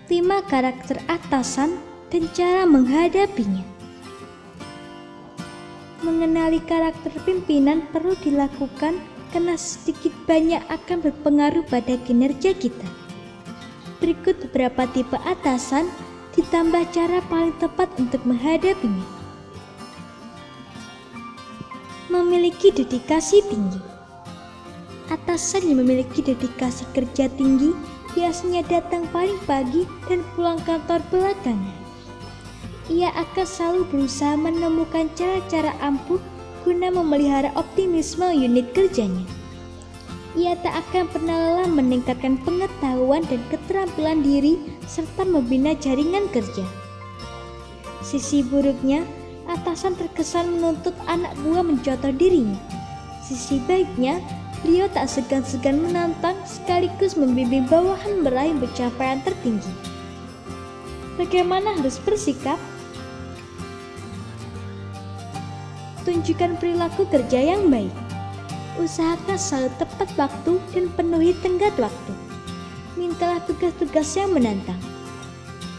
5 karakter atasan dan cara menghadapinya. Mengenali karakter pimpinan perlu dilakukan karena sedikit banyak akan berpengaruh pada kinerja kita. Berikut beberapa tipe atasan ditambah cara paling tepat untuk menghadapinya. Memiliki dedikasi tinggi. Atasan yang memiliki dedikasi kerja tinggi biasanya datang paling pagi dan pulang kantor belakangan. Ia akan selalu berusaha menemukan cara-cara ampuh guna memelihara optimisme unit kerjanya. Ia tak akan pernah lelah meningkatkan pengetahuan dan keterampilan diri serta membina jaringan kerja. Sisi buruknya, atasan terkesan menuntut anak buah mencontoh dirinya. Sisi baiknya, beliau tak segan-segan menantang sekaligus membimbing bawahan meraih pencapaian tertinggi. Bagaimana harus bersikap? Tunjukkan perilaku kerja yang baik. Usahakan selalu tepat waktu dan penuhi tenggat waktu. Mintalah tugas-tugas yang menantang.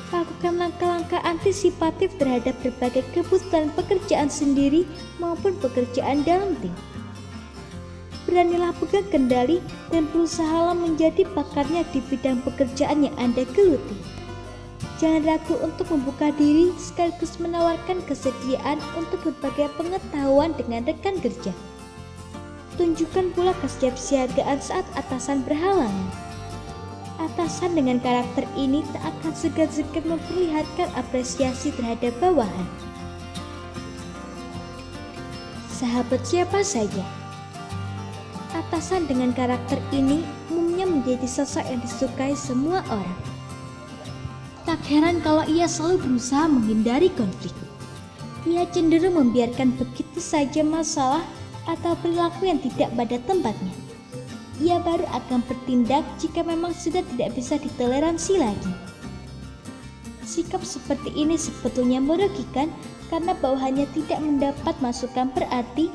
Lakukan langkah-langkah antisipatif terhadap berbagai keputusan pekerjaan sendiri maupun pekerjaan dalam tim. Beranilah pegang kendali dan berusahalah menjadi pakarnya di bidang pekerjaan yang Anda geluti. Jangan ragu untuk membuka diri sekaligus menawarkan kesediaan untuk berbagai pengetahuan dengan rekan kerja. Tunjukkan pula kesiapsiagaan saat atasan berhalangan. Atasan dengan karakter ini tak akan segan-segan memperlihatkan apresiasi terhadap bawahan. Sahabat siapa saja? Atasan dengan karakter ini umumnya menjadi sosok yang disukai semua orang. Tak heran kalau ia selalu berusaha menghindari konflik. Ia cenderung membiarkan begitu saja masalah atau perilaku yang tidak pada tempatnya. Ia baru akan bertindak jika memang sudah tidak bisa ditoleransi lagi. Sikap seperti ini sebetulnya merugikan karena bawahannya tidak mendapat masukan berarti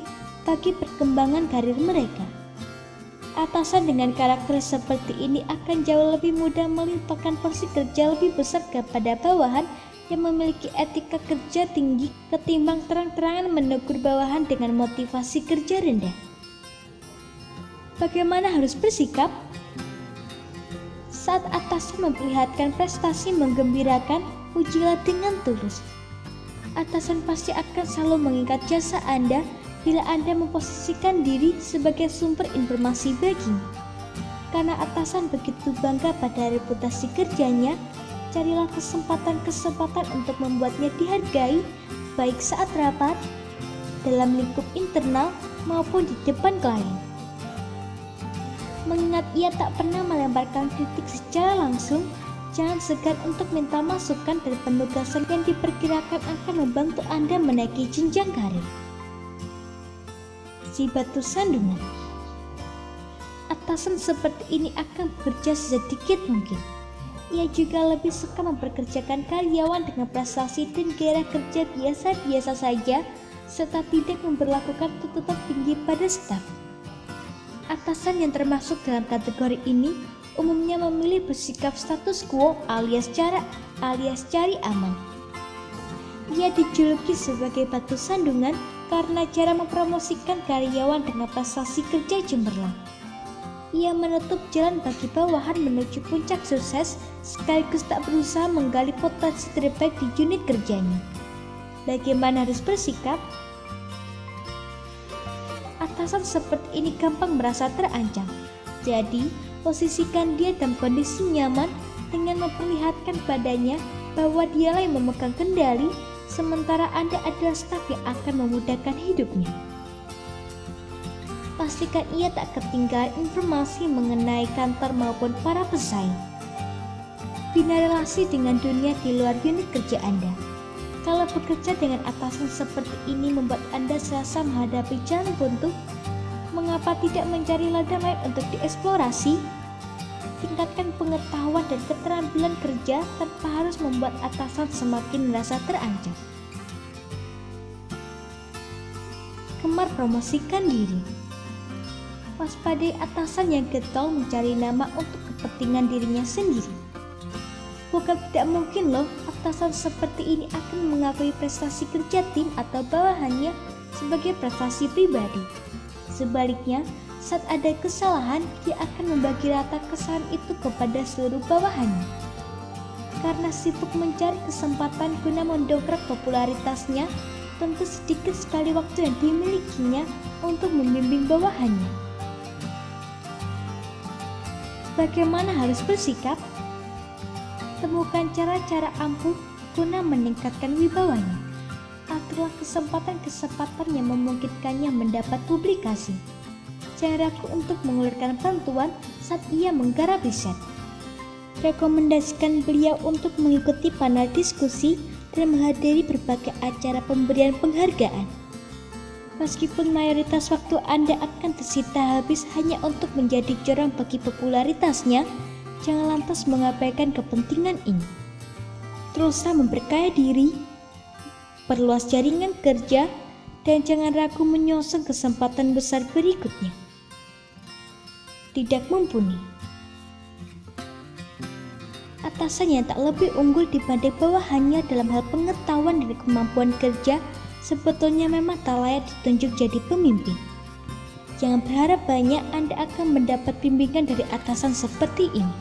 bagi perkembangan karir mereka. Atasan dengan karakter seperti ini akan jauh lebih mudah melimpahkan porsi kerja lebih besar kepada bawahan yang memiliki etika kerja tinggi ketimbang terang-terangan menegur bawahan dengan motivasi kerja rendah. Bagaimana harus bersikap? Saat atasan memperlihatkan prestasi menggembirakan, ujilah dengan tulus. Atasan pasti akan selalu mengingat jasa Anda bila Anda memposisikan diri sebagai sumber informasi baginya. Karena atasan begitu bangga pada reputasi kerjanya, carilah kesempatan-kesempatan untuk membuatnya dihargai, baik saat rapat, dalam lingkup internal, maupun di depan klien. Mengingat ia tak pernah melemparkan kritik secara langsung, jangan segan untuk minta masukan dan penugasan yang diperkirakan akan membantu Anda menaiki jenjang karir. Si batu sandungan. Atasan seperti ini akan bekerja sedikit mungkin. Ia juga lebih suka memperkerjakan karyawan dengan prestasi dan gairah kerja biasa-biasa saja, serta tidak memberlakukan tuntutan tinggi pada staf. Atasan yang termasuk dalam kategori ini umumnya memilih bersikap status quo alias cari aman. Ia dijuluki sebagai batu sandungan karena cara mempromosikan karyawan dengan prestasi kerja cemerlang. Ia menutup jalan bagi bawahan menuju puncak sukses sekaligus tak berusaha menggali potensi terbaik di unit kerjanya. Bagaimana harus bersikap? Atasan seperti ini gampang merasa terancam. Jadi, posisikan dia dalam kondisi nyaman dengan memperlihatkan padanya bahwa dialah yang memegang kendali, sementara Anda adalah staf yang akan memudahkan hidupnya. Pastikan ia tak ketinggalan informasi mengenai kantor maupun para pesaing. Bina relasi dengan dunia di luar unit kerja Anda. Kalau bekerja dengan atasan seperti ini membuat Anda serasa menghadapi jalan buntu, mengapa tidak mencari ladang lain untuk dieksplorasi? Tingkatkan pengetahuan dan keterampilan kerja tanpa harus membuat atasan semakin merasa terancam. Gemar promosikan diri. Waspadai atasan yang getol mencari nama untuk kepentingan dirinya sendiri. Bukan tidak mungkin loh atasan seperti ini akan mengakui prestasi kerja tim atau bawahannya sebagai prestasi pribadi. Sebaliknya, saat ada kesalahan, dia akan membagi rata kesalahan itu kepada seluruh bawahannya. Karena sibuk mencari kesempatan guna mendongkrak popularitasnya, tentu sedikit sekali waktu yang dimilikinya untuk membimbing bawahannya. Bagaimana harus bersikap? Temukan cara-cara ampuh guna meningkatkan wibawanya. Aturlah kesempatan-kesempatan yang memungkinkannya mendapat publikasi. Jangan ragu untuk mengeluarkan bantuan saat ia menggarap riset. Rekomendasikan beliau untuk mengikuti panel diskusi dan menghadiri berbagai acara pemberian penghargaan. Meskipun mayoritas waktu Anda akan tersita habis hanya untuk menjadi corong bagi popularitasnya, jangan lantas mengabaikan kepentingan ini. Teruslah memperkaya diri, perluas jaringan kerja, dan jangan ragu menyongsong kesempatan besar berikutnya. Tidak mumpuni. Atasan yang tak lebih unggul dibanding bawahannya dalam hal pengetahuan dan kemampuan kerja sebetulnya memang tak layak ditunjuk jadi pemimpin. Jangan berharap banyak Anda akan mendapat bimbingan dari atasan seperti ini.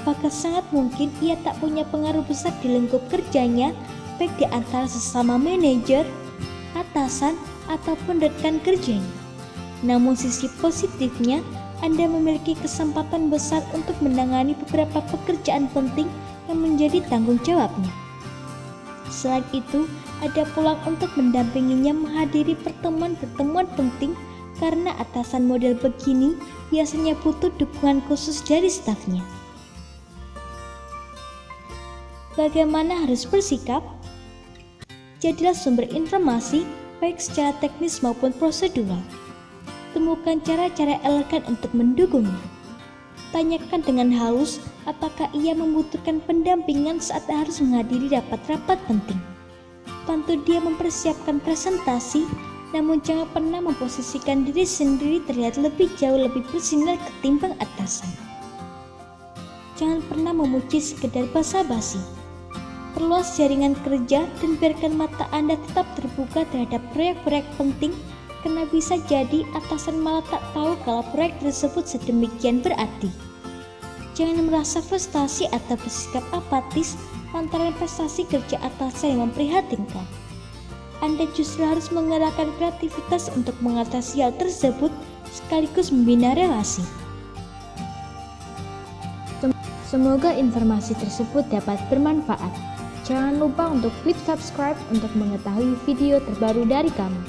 Bahkan sangat mungkin ia tak punya pengaruh besar di lingkup kerjanya, baik di antara sesama manajer, atasan, ataupun rekan kerjanya. Namun sisi positifnya, Anda memiliki kesempatan besar untuk menangani beberapa pekerjaan penting yang menjadi tanggung jawabnya. Selain itu, ada peluang untuk mendampinginya menghadiri pertemuan-pertemuan penting karena atasan model begini biasanya butuh dukungan khusus dari stafnya. Bagaimana harus bersikap? Jadilah sumber informasi baik secara teknis maupun prosedural. Temukan cara-cara elegan untuk mendukungnya. Tanyakan dengan halus apakah ia membutuhkan pendampingan saat harus menghadiri rapat-rapat penting. Bantu dia mempersiapkan presentasi, namun jangan pernah memposisikan diri sendiri terlihat jauh lebih bersinar ketimbang atasan. Jangan pernah memuji sekedar basa-basi. Perluas jaringan kerja dan biarkan mata Anda tetap terbuka terhadap proyek-proyek penting, karena bisa jadi atasan malah tak tahu kalau proyek tersebut sedemikian berarti. Jangan merasa frustasi atau bersikap apatis lantaran prestasi kerja atasan yang memprihatinkan. Anda justru harus mengerahkan kreativitas untuk mengatasi hal tersebut sekaligus membina relasi. Semoga informasi tersebut dapat bermanfaat. Jangan lupa untuk klik subscribe untuk mengetahui video terbaru dari kami.